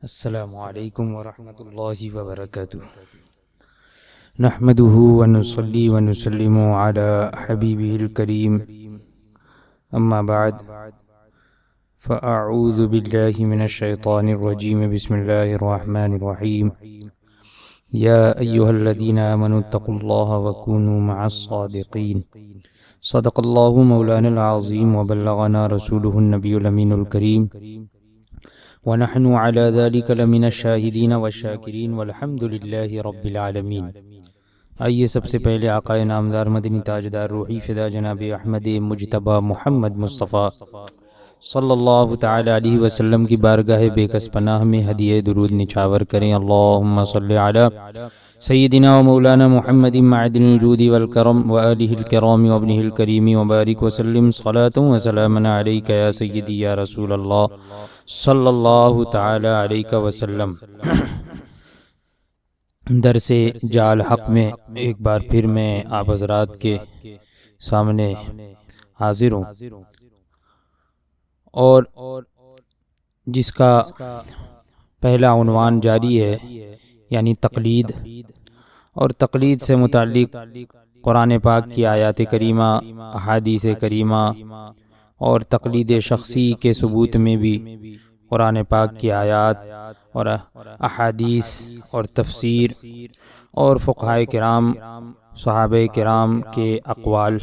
السلام علیکم ورحمۃ اللہ وبرکاتہ۔ نحمده ونصلي ونسلم على حبیبہ الکریم، اما بعد فاعوذ باللہ من الشیطان الرجیم، بسم اللہ الرحمن الرحیم۔ یا ایہا الذین آمنوا اتقوا اللہ وکونوا مع الصادقین۔ صدق اللہ مولانا العظیم وبلغنا رسولہ النبی الامین الکریم، ونحن على ذلك لمن الشاہدین والشاکرین والحمد للہ رب العالمین۔ آئیے سب سے پہلے آقائے نامدار مدنی تاجدار روحی فدا جناب احمد مجتبی محمد مصطفیٰ صلی اللہ تعالی علیہ وسلم کی بارگاہ بے کس پناہ میں ہدیہ درود نچھاور کریں۔ اللہم صلی علی سیدنا و مولانا محمد معدن الجود والکرم وآلہ الکرام وابنہ الکریم وبارک وسلم صلاۃ و سلام علیک یا سیدی یا رسول اللہ صلی اللہ تعالی علیہ وسلم۔ درس جال حق میں ایک بار پھر میں آپ حضرات کے سامنے حاضر ہوں، اور جس کا پہلا عنوان جاری ہے، یعنی تقلید، اور تقلید سے متعلق قرآن پاک کی آیات کریمہ، احادیث کریمہ، اور تقلید شخصی کے ثبوت میں بھی قرآن پاک کی آیات اور احادیث اور تفسیر اور فقہاء کرام، صحابہ کرام کے اقوال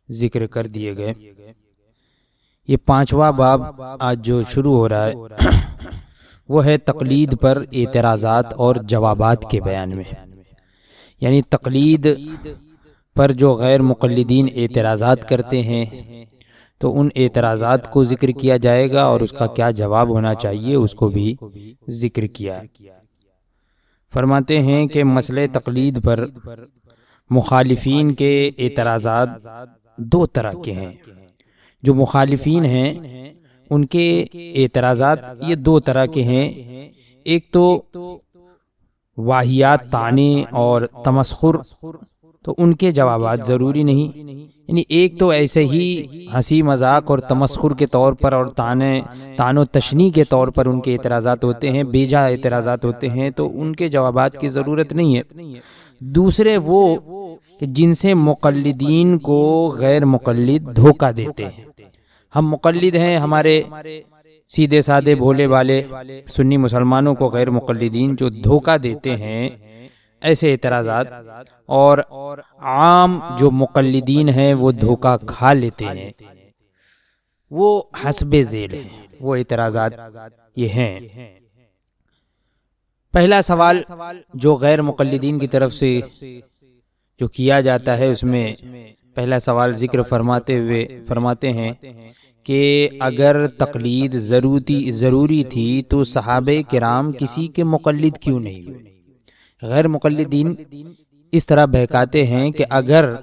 ذکر کر دیے گئے۔ یہ پانچواں باب آج جو شروع ہو رہا ہے وہ ہے تقلید پر اعتراضات اور جوابات کے بیان میں، یعنی تقلید پر جو غیر مقلدین اعتراضات کرتے ہیں تو ان اعتراضات کو ذکر کیا جائے گا، اور اس کا کیا جواب ہونا چاہیے اس کو بھی ذکر کیا۔ فرماتے ہیں کہ مسئلہ تقلید پر مخالفین کے اعتراضات دو طرح کے ہیں۔ جو مخالفین ہیں ان کے اعتراضات یہ دو طرح کے ہیں۔ ایک تو واہیات، طعنے اور تمسخر، تو ان کے جوابات ضروری نہیں، یعنی ایک تو ایسے ہی ہنسی مذاق اور تمسخر کے طور پر اور طعن و تشنیع کے طور پر ان کے اعتراضات ہوتے ہیں، بے جا اعتراضات ہوتے ہیں، تو ان کے جوابات کی ضرورت نہیں ہے۔ دوسرے وہ کہ جن سے مقلدین کو غیر مقلد دھوکہ دیتے ہیں۔ ہم مقلد ہیں، ہمارے سیدھے سادے بھولے والے سنی مسلمانوں کو غیر مقلدین جو دھوکہ دیتے ہیں، ایسے اعتراضات، اور عام جو مقلدین ہیں وہ دھوکہ کھا لیتے ہیں، وہ حسب ذیل ہیں، وہ اعتراضات یہ ہیں۔ پہلا سوال جو غیر مقلدین کی طرف سے جو کیا جاتا ہے، اس میں پہلا سوال ذکر فرماتے ہوئے فرماتے ہیں کہ اگر تقلید ضروری تھی تو صحابہ کرام کسی کے مقلد کیوں نہیں ہوئے؟ غیر مقلدین اس طرح بہکاتے ہیں کہ اگر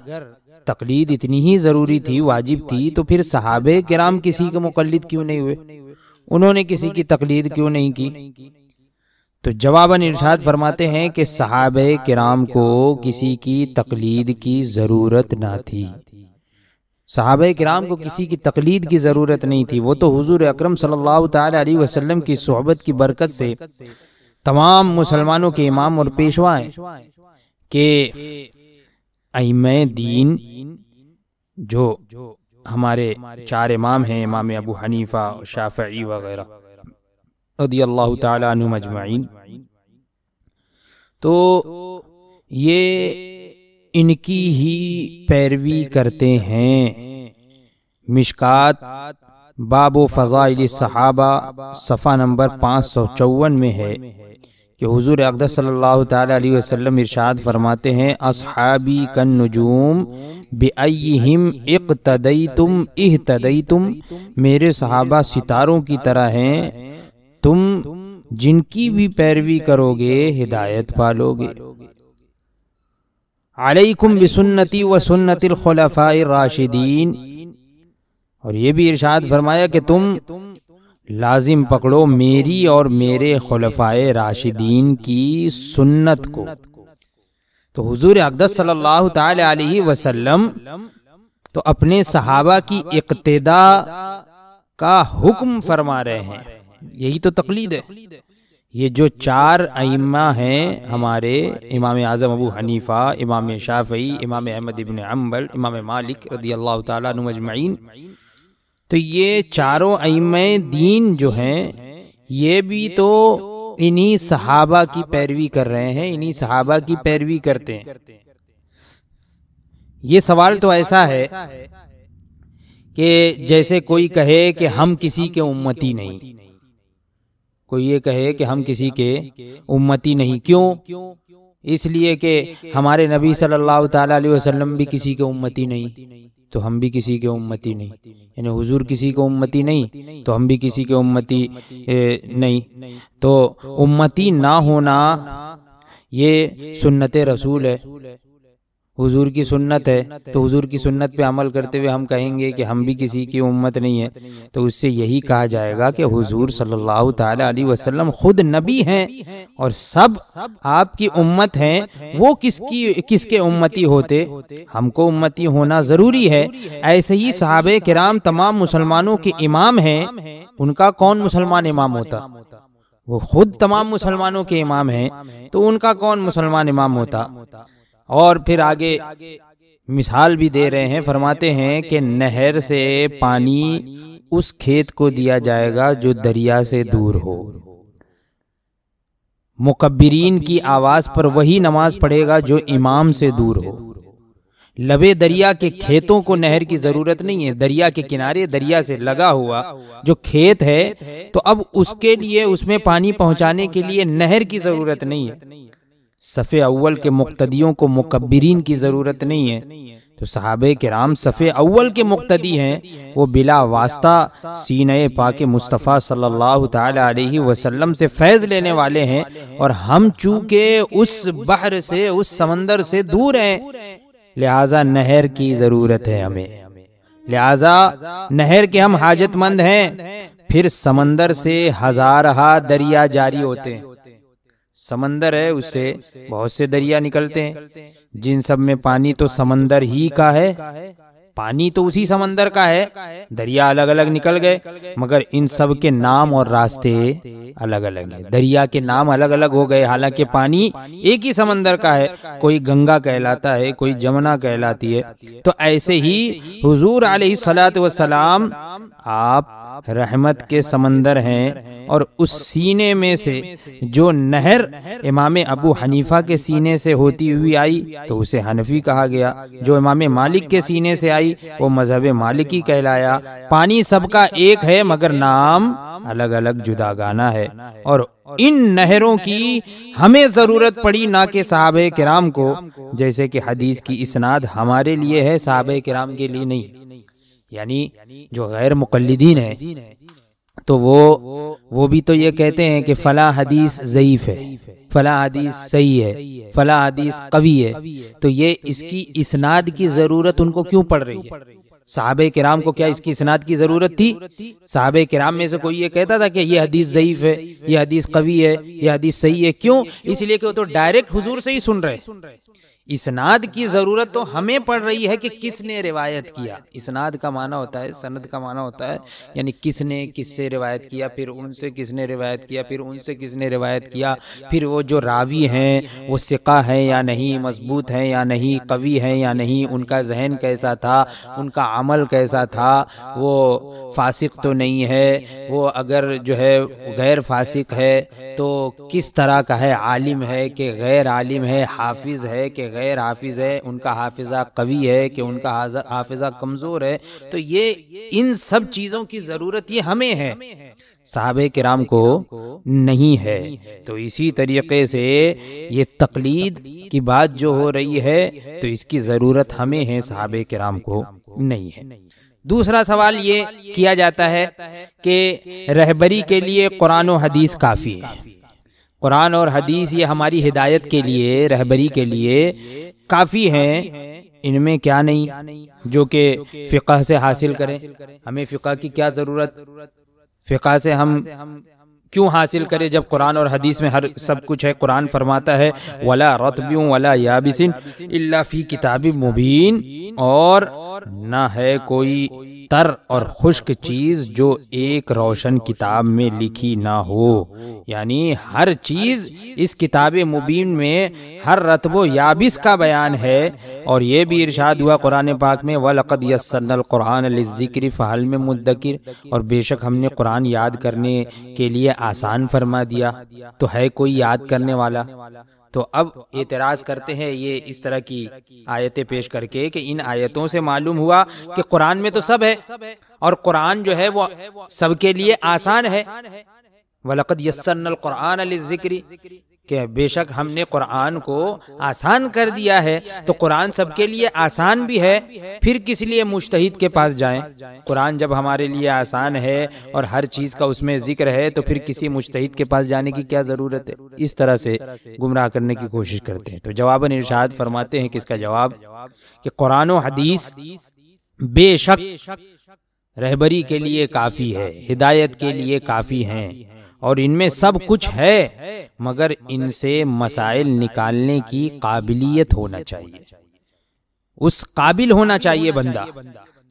تقلید اتنی ہی ضروری تھی، واجب تھی، تو پھر صحابہ کرام کسی کے مقلد کیوں نہیں ہوئے؟ انہوں نے کسی کی تقلید کیوں نہیں کی؟ تو جواباً ارشاد فرماتے ہیں کہ صحابہ کرام کو کسی کی تقلید کی ضرورت نہ تھی۔ صحابہ کرام کو کسی کی تقلید کی ضرورت نہیں تھی، وہ تو حضور اکرم صلی اللہ تعالی علیہ وسلم کی صحبت کی برکت سے تمام مسلمانوں کے امام اور پیشوا ہیں کہ ائمہ دین جو ہمارے چار امام ہیں، امام ابو حنیفہ، شافعی وغیرہ رضی اللہ تعالی عنہم اجمعین، تو یہ ان کی ہی پیروی کرتے ہیں۔ مشکات باب و فضائل الصحابہ صفحہ نمبر 554 میں ہے کہ حضور اقدس صلی اللہ تعالی علیہ وسلم ارشاد فرماتے ہیں، اصحابی کالنجوم بأیہم اقتدیتم اہتدیتم، میرے صحابہ ستاروں کی طرح ہیں، تم جن کی بھی پیروی کرو گے ہدایت پالو گے۔ علیکم بسنتی و سنت الخلفاء الراشدین، اور یہ بھی ارشاد فرمایا کہ تم لازم پکڑو میری اور میرے خلفائے راشدین کی سنت کو۔ تو حضور اقدس صلی اللہ تعالی علیہ وسلم تو اپنے صحابہ کی اقتداء کا حکم فرما رہے ہیں، یہی تو تقلید ہے۔ یہ جو چار ائمہ ہیں ہمارے، امام اعظم ابو حنیفہ، امام شافعی، امام احمد ابن حنبل، امام مالک رضی اللہ تعالیٰ عنہ اجمعین، تو یہ چاروں ائمہ دین جو ہیں یہ بھی تو انہی صحابہ کی پیروی کر رہے ہیں، انہی صحابہ کی پیروی کرتے ہیں۔ یہ سوال تو ایسا ہے کہ جیسے کوئی کہے کہ ہم کسی کے امتی نہیں، کوئی یہ کہے کہ ہم کسی کے امتی نہیں، کیوں؟ اس لیے کہ ہمارے نبی صلی اللہ تعالیٰ علیہ وسلم بھی کسی کے امتی نہیں، تو ہم بھی کسی کے امتی نہیں، یعنی حضور کسی کے امتی نہیں تو ہم بھی کسی کے امتی نہیں۔ تو امتی نہ ہونا یہ سنت رسول ہے، حضور کی سنت ہے، تو حضور کی سنت پہ عمل کرتے ہوئے ہم کہیں گے کہ ہم بھی کسی کی امت نہیں ہے، تو اس سے یہی کہا جائے گا کہ حضور صلی اللہ تعالیٰ علیہ وسلم خود نبی ہیں اور سب آپ کی امت ہیں، وہ کس کے امتی ہوتے؟ ہم کو امتی ہونا ضروری ہے۔ ایسے ہی صحابہ کرام تمام مسلمانوں کے امام ہیں، ان کا کون مسلمان امام ہوتا؟ وہ خود تمام مسلمانوں کے امام ہیں، تو ان کا کون مسلمان امام ہوتا؟ اور پھر آگے مثال بھی دے رہے ہیں، فرماتے ہیں کہ نہر سے پانی اس کھیت کو دیا جائے گا جو دریا سے دور ہو، مکبرین کی آواز پر وہی نماز پڑھے گا جو امام سے دور ہو۔ لبے دریا کے کھیتوں کو نہر کی ضرورت نہیں ہے، دریا کے کنارے دریا سے لگا ہوا جو کھیت ہے تو اب اس کے لیے اس میں پانی پہنچانے کے لیے نہر کی ضرورت نہیں ہے، صف اول کے مقتدیوں کو مکبرین کی ضرورت نہیں ہے۔ تو صحابہ کرام صف اول کے مقتدی ہیں، وہ بلا واسطہ سینہ پاک مصطفیٰ صلی اللہ تعالی علیہ وسلم سے فیض لینے والے ہیں، اور ہم چونکہ اس بحر سے، اس سمندر سے دور ہیں، لہٰذا نہر کی ضرورت ہے ہمیں، لہٰذا نہر کے ہم حاجت مند ہیں۔ پھر سمندر سے ہزارہا دریا جاری ہوتے ہیں، سمندر ہے اس سے بہت سے دریا نکلتے ہیں، جن سب میں پانی تو سمندر ہی کا ہے، پانی تو اسی سمندر کا ہے، دریا الگ الگ نکل گئے، مگر ان سب کے نام اور راستے الگ الگ ہیں، دریا کے نام الگ الگ ہو گئے، حالانکہ پانی ایک ہی سمندر کا ہے، کوئی گنگا کہلاتا ہے، کوئی جمنا کہلاتی ہے۔ تو ایسے ہی حضور علیہ الصلوۃ والسلام آپ رحمت کے سمندر ہیں، اور اس سینے میں سے جو نہر امام ابو حنیفہ کے سینے سے ہوتی ہوئی آئی تو اسے حنفی کہا گیا، جو امام مالک کے سینے سے آئی وہ مذہب مالکی کہلایا۔ پانی سب کا ایک ہے مگر نام الگ الگ جدا گانا ہے، اور ان نہروں کی ہمیں ضرورت پڑی نہ کہ صحابہ کرام کو، جیسے کہ حدیث کی اسناد ہمارے لیے ہے، صحابہ کرام کے لیے نہیں۔ یعنی جو غیر مقلدین ہیں تو وہ بھی تو یہ کہتے ہیں کہ فلاں حدیث ضعیف ہے، فلاں حدیث صحیح ہے، فلاں حدیث قوی ہے، تو یہ اس کی اسناد کی ضرورت ان کو کیوں پڑ رہی ہے؟ صحابہ کرام کو کیا اس کی اسناد کی ضرورت تھی؟ صحابہ کرام میں سے کوئی یہ کہتا تھا کہ یہ حدیث ضعیف ہے، یہ حدیث قوی ہے، یہ حدیث صحیح ہے؟ کیوں؟ اس لیے کہ وہ تو ڈائریکٹ حضور سے ہی سن رہے۔ اسناد کی ضرورت تو ہمیں پڑ رہی ہے کہ کس نے روایت کیا۔ اسناد کا معنی ہوتا ہے، سند کا معنی ہوتا ہے یعنی کس نے کس سے روایت کیا، پھر ان سے کس نے روایت کیا، پھر ان سے کس نے روایت کیا، پھر وہ جو راوی ہیں وہ ثقہ ہیں یا نہیں، مضبوط ہیں یا نہیں، قوی ہیں یا نہیں، ان کا ذہن کیسا تھا، ان کا عمل کیسا تھا، وہ فاسق تو نہیں ہے، وہ اگر جو ہے غیر فاسق ہے تو کس طرح کا ہے، عالم ہے کہ غیر عالم ہے، حافظ ہے کہ غیر حافظ ہے، ان کا حافظہ قوی ہے کہ ان کا حافظہ کمزور ہے۔ تو یہ ان سب چیزوں کی ضرورت یہ ہمیں ہے، صحابہ کرام کو نہیں ہے۔ تو اسی طریقے سے یہ تقلید کی بات جو ہو رہی ہے تو اس کی ضرورت ہمیں ہے، صحابہ کرام کو نہیں ہے۔ دوسرا سوال یہ کیا جاتا ہے کہ رہبری کے لیے قرآن و حدیث کافی ہے، قرآن اور حدیث یہ ہماری ہدایت کے لیے، رہبری کے لیے کافی ہیں، ان میں کیا نہیں جو کہ فقہ سے حاصل کریں؟ ہمیں فقہ کی کیا ضرورت؟ فقہ سے ہم کیوں حاصل کریں جب قرآن اور حدیث میں ہر سب کچھ ہے؟ قرآن فرماتا ہے وَلَا رَطْبٍ وَلَا يَابِسٍ إِلَّا فِي كِتَابٍ مُبِينٍ، اور نہ ہے کوئی تر اور خشک چیز جو ایک روشن کتاب میں لکھی نہ ہو، یعنی ہر چیز اس کتاب مبین میں ہر رطب و یابس کا بیان ہے۔ اور یہ بھی ارشاد ہوا قرآن پاک میں وَلَقَدْ يَسَّرْنَا الْقُرْآنَ لِلذِّكْرِ فَهَلْ مِن مُدَّكِرٍ، اور بے شک ہم نے قرآن یاد کرنے کے لیے آسان فرما دیا، تو ہے کوئی یاد کرنے والا؟ تو اب اعتراض کرتے ہیں یہ اس طرح کی آیتیں پیش کر کے کہ ان آیتوں سے معلوم ہوا کہ قرآن میں تو سب ہے، اور قرآن جو ہے وہ سب کے لیے آسان ہے۔ وَلَقَدْ يَسَّرْنَا الْقُرْآنَ لِلذِّكْرِ، کہ بے شک ہم نے قرآن کو آسان کر دیا ہے، تو قرآن سب کے لیے آسان بھی ہے، پھر کس لیے مجتہد کے پاس جائیں؟ قرآن جب ہمارے لیے آسان ہے اور ہر چیز کا اس میں ذکر ہے، تو پھر کسی مجتہد کے پاس جانے کی کیا ضرورت ہے؟ اس طرح سے گمراہ کرنے کی کوشش کرتے ہیں۔ تو جواباً ارشاد فرماتے ہیں کہ اس کا جواب کہ قرآن و حدیث بے شک رہبری کے لیے کافی ہے، ہدایت کے لیے کافی ہیں، اور ان میں سب کچھ ہے، مگر ان سے مسائل نکالنے کی قابلیت ہونا چاہیے، اس قابل ہونا چاہیے بندہ۔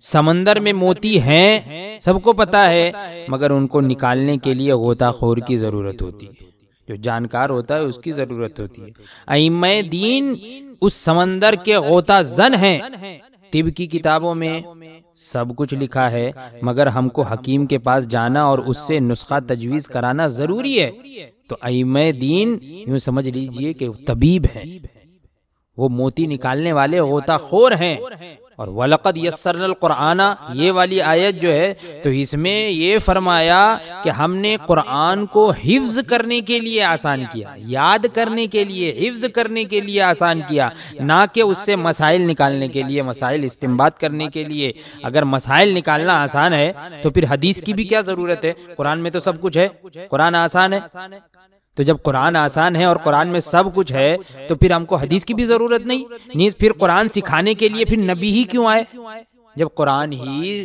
سمندر میں موتی ہیں، سب کو پتا ہے، مگر ان کو نکالنے کے لیے غوطہ خور کی ضرورت ہوتی ہے، جو جانکار ہوتا ہے اس کی ضرورت ہوتی ہے۔ ائمہ دین اس سمندر کے غوطہ زن ہیں۔ طب کی کتابوں میں سب کچھ لکھا ہے، مگر ہم کو حکیم کے پاس جانا اور اس سے نسخہ تجویز کرانا ضروری ہے۔ تو ائمہ دین یوں سمجھ لیجئے کہ طبیب ہیں، وہ موتی نکالنے والے غوطہ خور ہیں۔ اور وَلَقَدْ يَسَّرْنَا الْقُرْآنَ، یہ والی آیت جو ہے تو اس میں یہ فرمایا کہ ہم نے قرآن کو حفظ کرنے کے لیے آسان کیا، یاد کرنے کے لیے، حفظ کرنے کے لیے آسان کیا، نہ کہ اس سے مسائل نکالنے کے لیے، مسائل استنباط کرنے کے لیے۔ اگر مسائل نکالنا آسان ہے تو پھر حدیث کی بھی کیا ضرورت ہے؟ قرآن میں تو سب کچھ ہے، قرآن آسان ہے۔ تو جب قرآن آسان ہے اور قرآن میں سب کچھ ہے تو پھر ہم کو حدیث کی بھی ضرورت نہیں، نیز پھر قرآن سکھانے کے لیے پھر نبی ہی کیوں آئے؟ جب قرآن ہی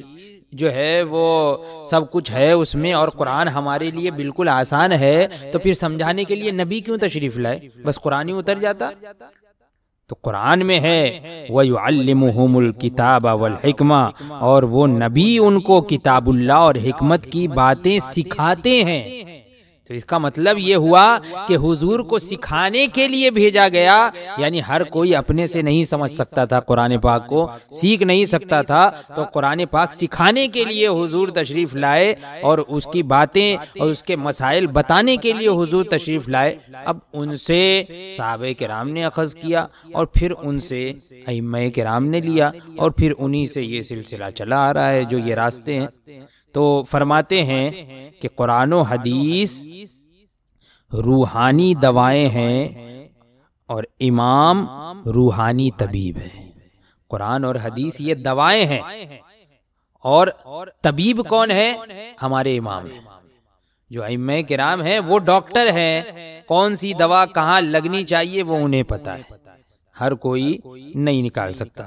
جو ہے وہ سب کچھ ہے اس میں، اور قرآن ہمارے لیے بالکل آسان ہے، تو پھر سمجھانے کے لیے نبی کیوں تشریف لائے؟ بس قرآن ہی اتر جاتا۔ تو قرآن میں ہے وَيُعَلِّمُهُمُ الْكِتَابَ وَالْحِكْمَةَ، اور وہ نبی ان کو کتاب اللہ اور حکمت کی باتیں سکھاتے ہیں۔ تو اس کا مطلب یہ ہوا کہ حضور کو سکھانے کے لیے بھیجا گیا، یعنی ہر کوئی اپنے سے نہیں سمجھ سکتا تھا، قرآن پاک کو سیکھ نہیں سکتا تھا، تو قرآن پاک سکھانے کے لیے حضور تشریف لائے، اور اس کی باتیں اور اس کے مسائل بتانے کے لیے حضور تشریف لائے۔ اب ان سے صحابہ کرام نے اخذ کیا، اور پھر ان سے ائمہ کرام نے لیا، اور پھر انہی سے یہ سلسلہ چلا آ رہا ہے جو یہ راستے ہیں۔ تو فرماتے ہیں کہ قرآن و حدیث روحانی دوائیں ہیں، اور امام روحانی طبیب ہے۔ قرآن اور حدیث یہ دوائیں ہیں، اور طبیب کون ہے؟ ہمارے امام ہیں۔ جو ائمہ کرام ہیں وہ ڈاکٹر ہیں، کون سی دوا کہاں لگنی چاہیے وہ انہیں پتا ہے، ہر کوئی نہیں نکال سکتا۔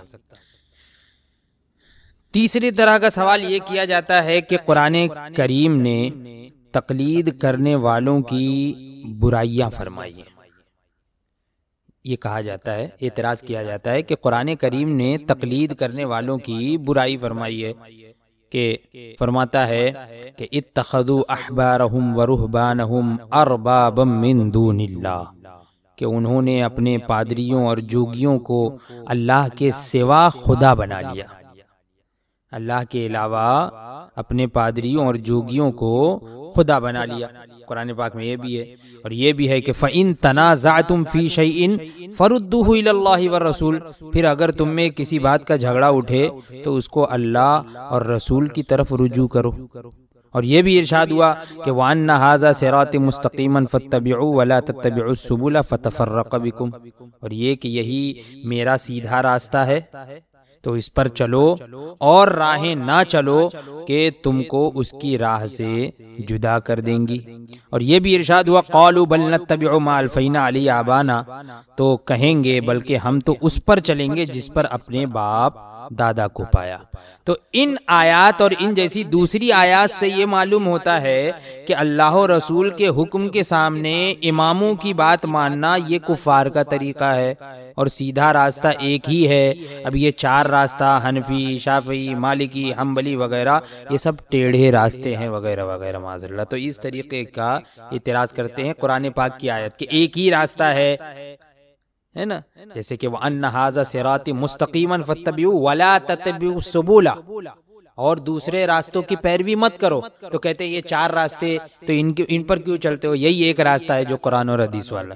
تیسری طرح کا سوال یہ کیا جاتا ہے کہ قرآن کریم نے تقلید کرنے والوں کی برائیاں فرمائی ہیں۔ یہ کہا جاتا ہے، اعتراض کیا جاتا ہے کہ قرآن کریم نے تقلید کرنے والوں کی برائی فرمائی ہے، کہ فرماتا ہے کہ اتخذوا احبارهم ورهبانهم اربابا من دون اللہ، کہ انہوں نے اپنے پادریوں اور جوگیوں کو اللہ کے سوا خدا بنا لیا، اللہ کے علاوہ اپنے پادریوں اور جوگیوں کو خدا بنا لیا۔ قرآن پاک میں یہ بھی ہے، اور یہ بھی ہے کہ فَإِن تَنَازَعْتُمْ فِي شَيْءٍ فَرُدُّوهُ إِلَى اللَّهِ وَالرَّسُولِ، پھر اگر تم میں کسی بات کا جھگڑا اٹھے تو اس کو اللہ اور رسول کی طرف رجوع کرو۔ اور یہ بھی ارشاد ہوا کہ وَأَنَّ هَذَا صِرَاطِ مُسْتَقِيمًا فَاتَّبِعُوهُ وَلَا تَتَّبِعُوا السُّبُلَ فَتَفَرَّقَ بِكُمْ، اور یہ کہ یہی میرا سیدھا راستہ ہے، تو اس پر چلو، اور راہیں نہ چلو کہ تم کو اس کی راہ سے جدا کر دیں گی۔ اور یہ بھی ارشاد ہوا قالوا بل نتبع ما الفینا علی آبانا، تو کہیں گے بلکہ ہم تو اس پر چلیں گے جس پر اپنے باپ دادا کو پایا۔ تو ان آیات اور ان جیسی دوسری آیات سے یہ معلوم ہوتا ہے کہ اللہ و رسول کے حکم کے سامنے اماموں کی بات ماننا یہ کفار کا طریقہ ہے، اور سیدھا راستہ ایک ہی ہے۔ اب یہ چار راستہ حنفی، شافعی، مالکی، حنبلی وغیرہ یہ سب ٹیڑھے راستے ہیں وغیرہ وغیرہ معاذ اللہ۔ تو اس طریقے کا اعتراض کرتے ہیں قرآن پاک کی آیت کہ ایک ہی راستہ ہے نا، جیسے کہ وَأَنَّ هَذَا صِرَاطِ مُسْتَقِيمًا فَاتَّبِعُوهُ وَلَا تَتَّبِعُوا السُّبُلَ، اور دوسرے راستوں کی پیروی مت کرو۔ تو کہتے ہیں یہ چار راستے، تو ان پر کیوں چلتے ہو؟ یہی ایک راستہ ہے جو قرآن اور حدیث والا۔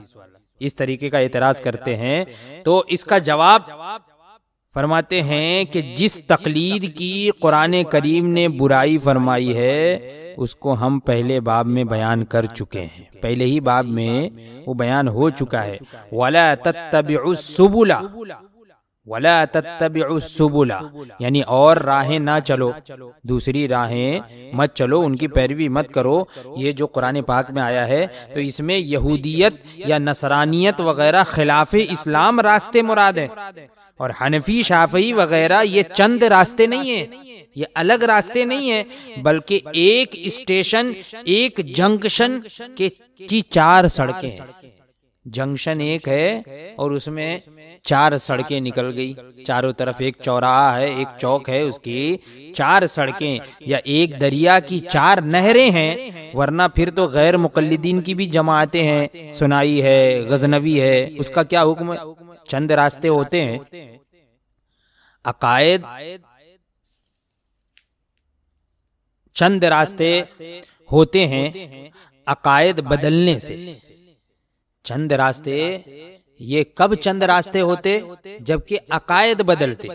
اس طریقے کا اعتراض کرتے ہیں۔ تو اس کا جواب فرماتے ہیں کہ جس تقلید کی قرآن کریم نے برائی فرمائی ہے اس کو ہم پہلے باب میں بیان کر چکے ہیں، پہلے ہی باب میں وہ بیان ہو چکا ہے۔ وَلَا تَتَّبِعُوا السُّبُلَ، وَلَا تَتَّبِعُوا السُّبُلَ، یعنی اور راہیں نہ چلو، دوسری راہیں مت چلو، ان کی پیروی مت کرو۔ یہ جو قرآن پاک میں آیا ہے تو اس میں یہودیت یا نصرانیت وغیرہ خلاف اسلام راستے مراد ہیں، اور حنفی، شافعی وغیرہ یہ چند راستے نہیں ہیں، یہ الگ راستے نہیں ہیں، بلکہ ایک اسٹیشن، ایک جنکشن کی چار سڑکیں ہیں۔ جنکشن ایک ہے اور اس میں چار سڑکیں نکل گئی، چاروں طرف ایک چوراہا ہے، ایک چوک ہے، اس کی چار سڑکیں، یا ایک دریا کی چار نہریں ہیں۔ ورنہ پھر تو غیر مقلدین کی بھی جماعتیں ہیں، سنائی ہے، غزنوی ہے، اس کا کیا حکم ہے؟ چند راستے ہوتے ہیں۔ عقائد چند راستے ہوتے ہیں عقائد بدلنے سے۔ چند راستے، یہ کب چند راستے ہوتے؟ جبکہ عقائد بدلتے۔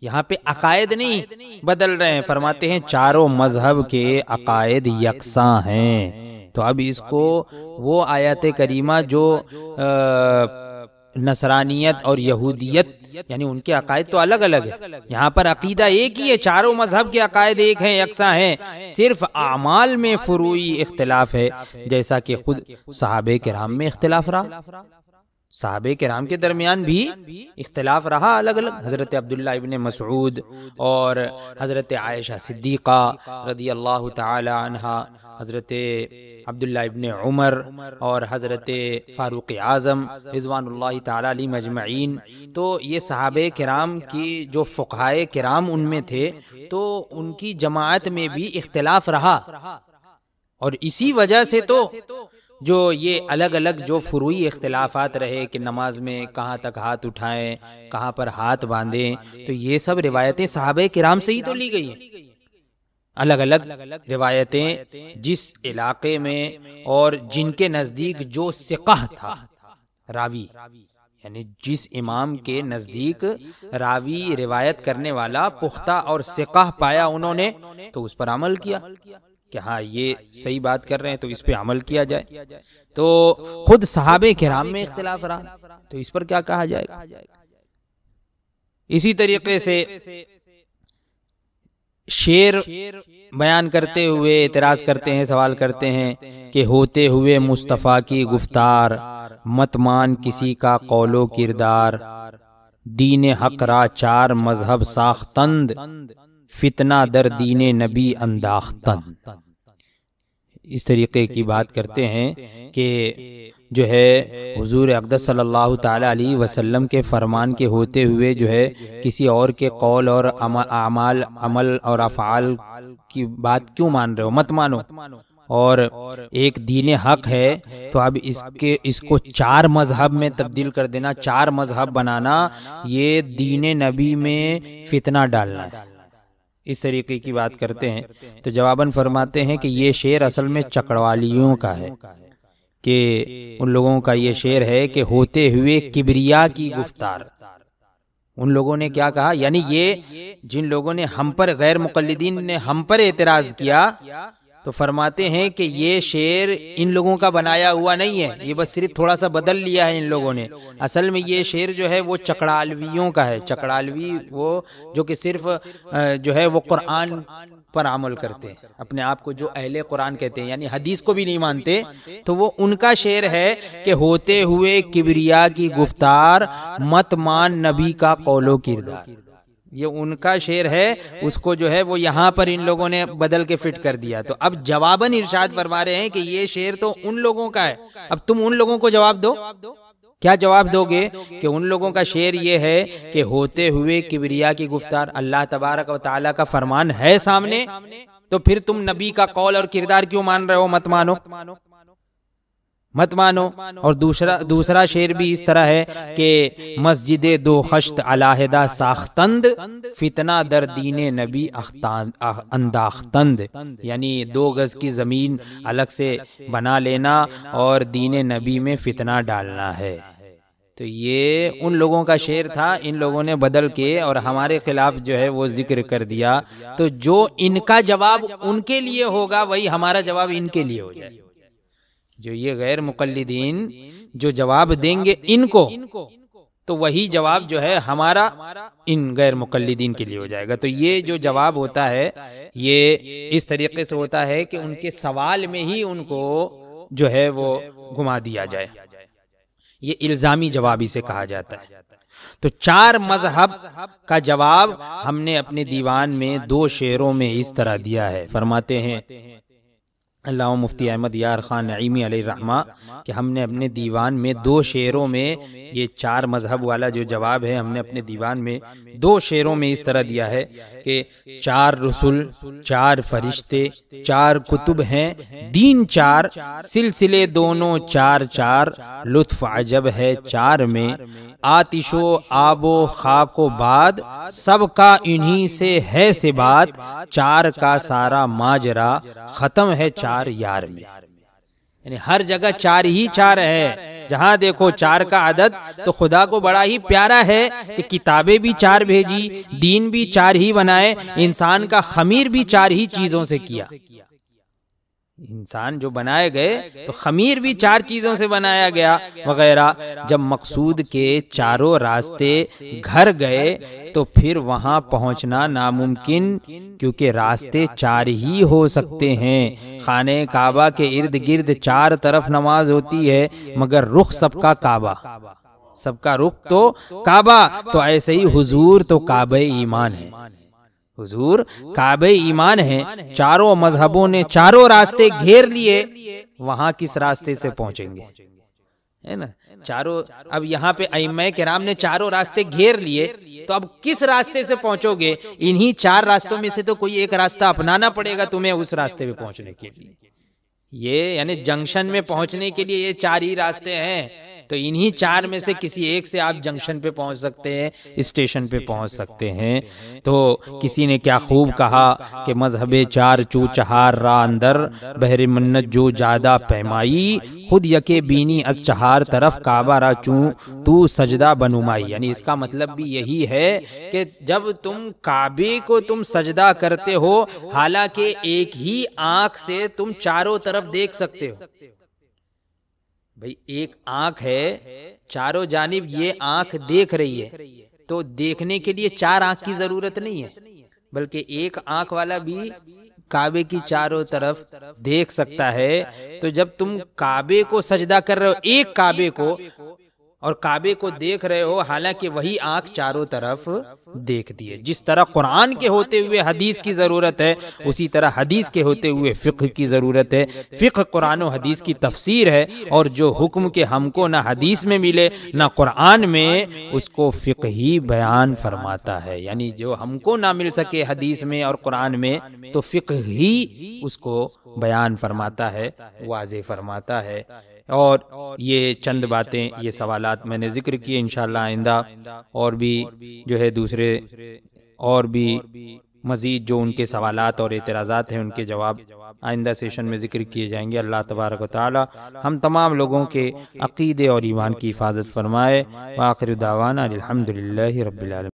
یہاں پہ عقائد نہیں بدل رہے ہیں، فرماتے ہیں چاروں مذہب کے عقائد یکساں ہیں۔ تو اب اس کو وہ آیات کریمہ جو نصرانیت اور یہودیت یعنی ان کے عقائد تو الگ الگ ہیں، یہاں پر عقیدہ ایک ہی ہے، چاروں مذہب کے عقائد ایک ہیں، یکساں ہیں، صرف اعمال میں فروعی اختلاف ہے، جیسا کہ خود صحابہ کرام میں اختلاف رہا، صحابہ کرام کے درمیان بھی اختلاف رہا الگ الگ۔ حضرت عبداللہ ابن مسعود اور حضرت عائشہ صدیقہ رضی اللہ تعالی عنہا، حضرت عبداللہ ابن عمر اور حضرت فاروق اعظم رضوان اللہ تعالی علیہم اجمعین، تو یہ صحابہ کرام کی جو فقہائے کرام ان میں تھے، تو ان کی جماعت میں بھی اختلاف رہا، اور اسی وجہ سے تو جو یہ الگ الگ جو فروعی اختلافات رہے کہ نماز میں کہاں تک ہاتھ اٹھائیں، کہاں پر ہاتھ باندھیں، تو یہ سب روایتیں صحابہ کرام سے ہی تو لی گئی ہیں۔ الگ الگ روایتیں جس علاقے میں اور جن کے نزدیک جو ثقہ تھا راوی، یعنی جس امام کے نزدیک راوی روایت کرنے والا پختہ اور ثقہ پایا انہوں نے، تو اس پر عمل کیا کہ ہاں یہ صحیح بات کر رہے ہیں، تو اس پہ عمل کیا جائے۔ تو خود صحابہ کرام میں اختلاف رہا، تو اس پر کیا کہا جائے گا؟ اسی طریقے سے شعر بیان کرتے ہوئے اعتراض کرتے ہیں، سوال کرتے ہیں کہ ہوتے ہوئے مصطفیٰ کی گفتار، مت مان کسی کا قول و کردار، دین حق را چار مذہب ساختند، فتنہ در دین نبی انداختند۔ اس طریقے کی بات کرتے ہیں کہ جو ہے حضور اقدس صلی اللہ تعالی علیہ وسلم کے فرمان کے ہوتے ہوئے جو ہے کسی اور کے قول اور عمل اور افعال کی بات کیوں مان رہے ہو؟ مت مانو۔ اور ایک دین حق ہے تو اب اس کو چار مذہب میں تبدیل کر دینا، چار مذہب بنانا، یہ دین نبی میں فتنہ ڈالنا ہے، اس طریقے کی بات کرتے ہیں۔ تو جواباً فرماتے ہیں کہ یہ شعر اصل میں چکڑوالیوں کا ہے، کہ ان لوگوں کا یہ شعر ہے کہ ہوتے ہوئے کبریا کی گفتار۔ ان لوگوں نے کیا کہا؟ یعنی یہ جن لوگوں نے ہم پر، غیر مقلدین نے ہم پر اعتراض کیا، تو فرماتے ہیں کہ یہ شعر ان لوگوں کا بنایا ہوا نہیں ہے، یہ بس صرف تھوڑا سا بدل لیا ہے ان لوگوں نے۔ اصل میں یہ شعر جو ہے وہ چکڑالویوں کا ہے۔ چکڑالوی وہ جو کہ صرف جو ہے وہ قرآن پر عمل کرتے ہیں، اپنے آپ کو جو اہل قرآن کہتے ہیں، یعنی حدیث کو بھی نہیں مانتے، تو وہ ان کا شعر ہے کہ ہوتے ہوئے کبریا کی گفتار، مت مان نبی کا قول و کردار۔ یہ ان کا شعر ہے، اس کو جو ہے وہ یہاں پر ان لوگوں نے بدل کے فٹ کر دیا. تو اب جواباً ارشاد فرما رہے ہیں کہ یہ شعر تو ان لوگوں کا ہے، اب تم ان لوگوں کو جواب دو. کیا جواب دو گے؟ کہ ان لوگوں کا شعر یہ ہے کہ ہوتے ہوئے کبریا کی گفتار، اللہ تبارک و تعالیٰ کا فرمان ہے سامنے، تو پھر تم نبی کا قول اور کردار کیوں مان رہے ہو؟ مت مانو، مت مانو. اور دوسرا شعر بھی اس طرح ہے کہ مسجد دو خشت علیحدہ ساختند، فتنہ در دین نبی انداختند، یعنی 2 گز کی زمین الگ سے بنا لینا اور دین نبی میں فتنہ ڈالنا ہے. تو یہ ان لوگوں کا شعر تھا، ان لوگوں نے بدل کے اور ہمارے خلاف جو ہے وہ ذکر کر دیا. تو جو ان کا جواب ان کے لیے ہوگا وہی ہمارا جواب ان کے لیے ہو جائے. جو یہ غیر مقلدین جو جواب دیں گے ان کو، تو وہی جواب جو ہے ہمارا ان غیر مقلدین کے لیے ہو جائے گا. تو یہ جو جواب ہوتا ہے یہ اس طریقے سے ہوتا ہے کہ ان کے سوال میں ہی ان کو جو ہے وہ گھما دیا جائے. یہ الزامی جواب اسے کہا جاتا ہے. تو 4 مذہب کا جواب ہم نے اپنے دیوان میں 2 شعروں میں اس طرح دیا ہے. فرماتے ہیں علامہ مفتی احمد یار خان نعیمی علیہ الرحمہ کہ ہم نے اپنے دیوان میں 2 شعروں میں یہ 4 مذہب والا جو جواب ہے ہم نے اپنے دیوان میں 2 شعروں میں اس طرح دیا ہے کہ 4 رسول، 4 فرشتے، 4 کتب ہیں، دین 4، سلسلے دونوں 4 4، لطف عجب ہے 4 میں، آتش و آب و خاک و باد، سب کا انہی سے ہے سے بات، 4 کا سارا ماجرا ختم ہے 4 یار میں. یعنی ہر جگہ 4 ہی 4 ہے، جہاں دیکھو 4 کا عدد. تو خدا کو بڑا ہی پیارا ہے کہ کتابیں بھی 4 بھیجی، دین بھی 4 ہی بنائے، انسان کا خمیر بھی 4 ہی چیزوں سے کیا. انسان جو بنائے گئے تو خمیر بھی 4 چیزوں سے بنایا گیا وغیرہ. جب مقصود کے چاروں راستے گھر گئے تو پھر وہاں پہنچنا ناممکن، کیونکہ راستے 4 ہی ہو سکتے ہیں. خانہ کعبہ کے ارد گرد 4 طرف نماز ہوتی ہے، مگر رخ سب کا کعبہ، سب کا رخ تو کعبہ. تو ایسے ہی حضور تو کعبہ ایمان ہے، حضور کعبہ ایمان ہے. چاروں مذہبوں نے چاروں راستے گھیر لیے، وہاں کس راستے سے پہنچیں گے؟ ہے نا چاروں. اب یہاں پہ ائمہ کرام نے چاروں راستے گھیر لیے، تو اب کس راستے سے پہنچو گے؟ انہی 4 راستوں میں سے تو کوئی ایک راستہ اپنانا پڑے گا تمہیں اس راستے پہ پہنچنے کے لیے. یہ یعنی جنکشن میں پہنچنے کے لیے یہ 4 ہی راستے ہیں. تو انہی 4 میں سے کسی ایک سے آپ جنکشن پہ پہنچ سکتے ہیں، اسٹیشن پہ پہنچ سکتے ہیں. تو کسی نے کیا خوب کہا کہ مذہب 4 چو چہار را اندر، بہر منت جو جادہ پیمائی، خود یکے بینی از 4 طرف کعبہ را چوں تو سجدہ بنمائی. یعنی اس کا مطلب بھی یہی ہے کہ جب تم کعبے کو تم سجدہ کرتے ہو، حالانکہ ایک ہی آنکھ سے تم چاروں طرف دیکھ سکتے ہو. بھئی ایک آنکھ ہے، چاروں جانب یہ آنکھ دیکھ رہی ہے، تو دیکھنے کے لیے 4 آنکھ کی ضرورت نہیں ہے، بلکہ ایک آنکھ والا بھی کعبے کی چاروں طرف دیکھ سکتا ہے. تو جب تم کعبے کو سجدہ کر رہے ہو، ایک کعبے کو، اور کعبے کو دیکھ رہے ہو، حالانکہ وہی آنکھ چاروں طرف دیکھتی ہے. جس طرح قرآن کے ہوتے ہوئے حدیث کی ضرورت ہے، اسی طرح حدیث کے ہوتے ہوئے فقہ کی ضرورت ہے. فقہ قرآن و حدیث کی تفسیر ہے، اور جو حکم کے ہم کو نہ حدیث میں ملے نہ قرآن میں، اس کو فقہ ہی بیان فرماتا ہے. یعنی جو ہم کو نہ مل سکے حدیث میں اور قرآن میں، تو فقہ ہی اس کو بیان فرماتا ہے، واضح فرماتا ہے. اور یہ چند باتیں، یہ سوالات میں نے ذکر کیے. انشاءاللہ آئندہ اور بھی جو ہے دوسرے اور بھی مزید جو ان کے سوالات اور اعتراضات ہیں ان کے جواب آئندہ سیشن میں ذکر کیے جائیں گے. اللہ تبارک و تعالی ہم تمام لوگوں کے عقیدے اور ایمان کی حفاظت فرمائے. وآخر دعوانا الحمدللہ رب العالمین.